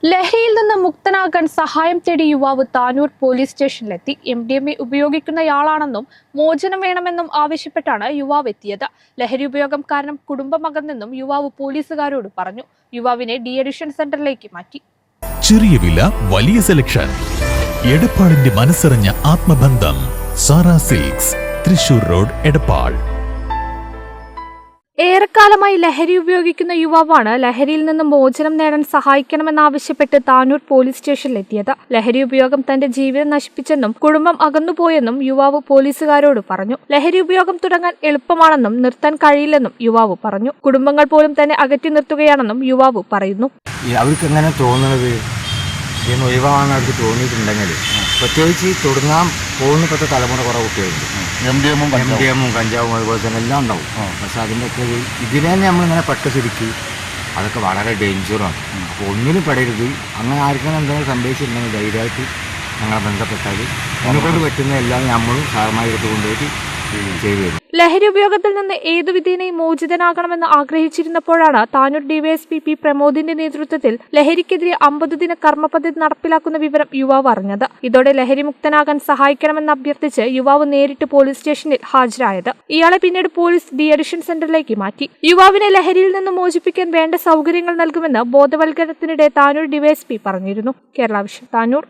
ലഹരിയിൽ നിന്ന് മുക്തനാകാൻ സഹായം തേടി യുവാവ് താനൂർ പോലീസ് സ്റ്റേഷനിലെത്തി. MDMA ഉപയോഗിക്കുന്നയാളാണെന്നും മോചനം വേണമെന്നും ആവശ്യപ്പെട്ടാണ് യുവാവ് എത്തിയത്. ലഹരി ഉപയോഗം കാരണം കുടുംബമകന്നെന്നും യുവാവ് പോലീസുകാരോട് പറഞ്ഞു. യുവാവിനെ ഡി-അഡിക്ഷൻ സെന്ററിലേക്ക് മാറ്റി. ചെറിയ വില, വലിയ സെലക്ഷൻ. എടപ്പാളിന്റെ മനസ്സറിഞ്ഞ ആത്മബന്ധം. Sara silks, Thrissur road, Edappal. ഏറെക്കാലമായി ലഹരി ഉപയോഗിക്കുന്ന യുവാവാണ് ലഹരിയിൽ നിന്ന് മോചനം നേടാൻ സഹായിക്കണമെന്നാവശ്യപ്പെട്ട് താനൂർ പോലീസ് സ്റ്റേഷനിലെത്തിയത്. ലഹരി ഉപയോഗം തന്റെ ജീവിതം നശിപ്പിച്ചെന്നും കുടുംബം അകന്നുപോയെന്നും യുവാവ് പോലീസുകാരോട് പറഞ്ഞു. ലഹരി ഉപയോഗം തുടങ്ങാൻ എളുപ്പമാണെന്നും നിർത്താൻ കഴിയില്ലെന്നും യുവാവ് പറഞ്ഞു. കുടുംബങ്ങൾ പോലും തന്നെ അകറ്റി നിർത്തുകയാണെന്നും യുവാവ് പറയുന്നു. അവർക്ക് എങ്ങനെ തോന്നുന്നത് ഇതിന് ഒഴിവാണെന്ന് അവർക്ക് തോന്നിയിട്ടുണ്ടെങ്കിൽ, പ്രത്യേകിച്ച് തുടങ്ങാൻ പോകുന്ന ഇപ്പോഴത്തെ തലമുറ കുറേ കുട്ടികളുണ്ട്. MDMA കഞ്ചാവും അതുപോലെ തന്നെ എല്ലാം ഉണ്ടാവും. പക്ഷെ അതിൻ്റെയൊക്കെ ഇതിനെ തന്നെ നമ്മളിങ്ങനെ പെട്ട ശരിക്ക് അതൊക്കെ വളരെ ഡേഞ്ചറാണ്. അപ്പോൾ ഒന്നിനും പെടരുത്. അങ്ങനെ ആർക്കും എന്തെങ്കിലും സംഭവിച്ചിട്ടുണ്ടെങ്കിൽ ധൈര്യമായിട്ട് ഞങ്ങളെ ബന്ധപ്പെട്ടാൽ അതിനെക്കൊണ്ട് പറ്റുന്ന എല്ലാം നമ്മളും സാറന്മാരെ കൊണ്ടുപോയിട്ട് ചെയ്തു തരും. ലഹരി ഉപയോഗത്തിൽ നിന്ന് ഏതുവിധേനയും മോചിതനാകണമെന്ന് ആഗ്രഹിച്ചിരുന്നപ്പോഴാണ് താനൂർ DYSP P പ്രമോദിന്റെ നേതൃത്വത്തിൽ ലഹരിക്കെതിരെ 50 ദിന കർമ്മ പദ്ധതി നടപ്പിലാക്കുന്ന വിവരം യുവാവ് അറിഞ്ഞത്. ഇതോടെ ലഹരി മുക്തനാകാൻ സഹായിക്കണമെന്ന് അഭ്യർത്ഥിച്ച് യുവാവ് നേരിട്ട് പോലീസ് സ്റ്റേഷനിൽ ഹാജരായത്. ഇയാളെ പിന്നീട് പോലീസ് ഡി-അഡിക്ഷൻ സെന്ററിലേക്ക് മാറ്റി. യുവാവിനെ ലഹരിയിൽ നിന്ന് മോചിപ്പിക്കാൻ വേണ്ട സൗകര്യങ്ങൾ നൽകുമെന്ന് ബോധവൽക്കരണത്തിനിടെ താനൂർ DYSP പറഞ്ഞിരുന്നു. കേരള വിഷൻ, താനൂർ.